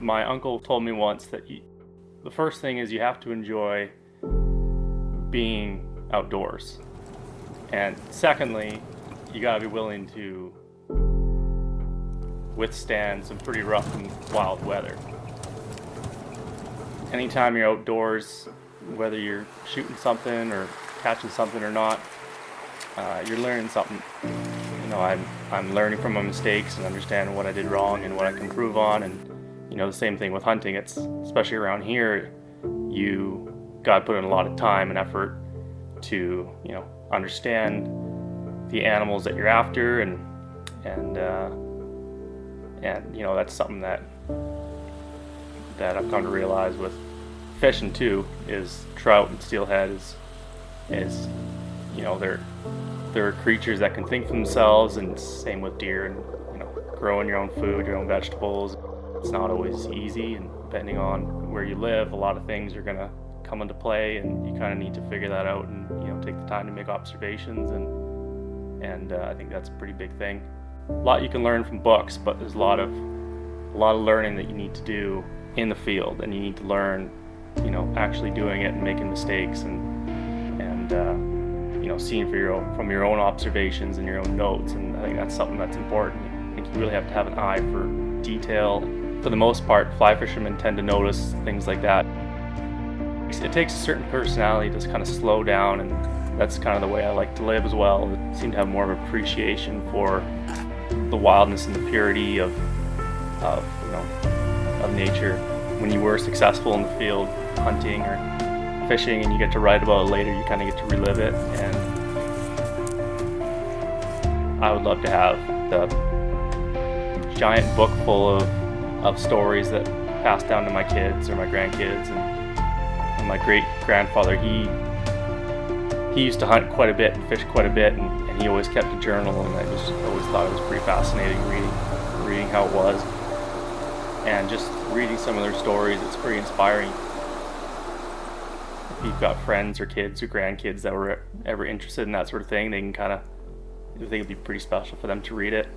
My uncle told me once that the first thing is you have to enjoy being outdoors. And secondly, you gotta be willing to withstand some pretty rough and wild weather. Anytime you're outdoors, whether you're shooting something or catching something or not, you're learning something. You know, I'm learning from my mistakes and understanding what I did wrong and what I can improve on. And you know, the same thing with hunting. It's especially around here, you gotta put in a lot of time and effort to, you know, understand the animals that you're after, and you know, that's something that I've come to realize with fishing too, is trout and steelhead is you know, they're creatures that can think for themselves, and same with deer, and you know, growing your own food, your own vegetables. It's not always easy, and depending on where you live, a lot of things are gonna come into play, and you kind of need to figure that out, and you know, take the time to make observations, and I think that's a pretty big thing. A lot you can learn from books, but there's a lot of learning that you need to do in the field, and you need to learn, you know, actually doing it and making mistakes, and you know, seeing from your own observations and your own notes. And I think that's something that's important. I think you really have to have an eye for detail. For the most part, fly fishermen tend to notice things like that. It takes a certain personality to kind of slow down, and that's kind of the way I like to live as well. I seem to have more of appreciation for the wildness and the purity of you know, of nature. When you were successful in the field hunting or fishing and you get to write about it later, you kind of get to relive it. And I would love to have the giant book full of stories that pass down to my kids or my grandkids. And my great grandfather, he used to hunt quite a bit and fish quite a bit, and he always kept a journal, and I just always thought it was pretty fascinating reading how it was, and just reading some of their stories. It's pretty inspiring. If you've got friends or kids or grandkids that were ever interested in that sort of thing, they can kind of, I think it'd be pretty special for them to read it.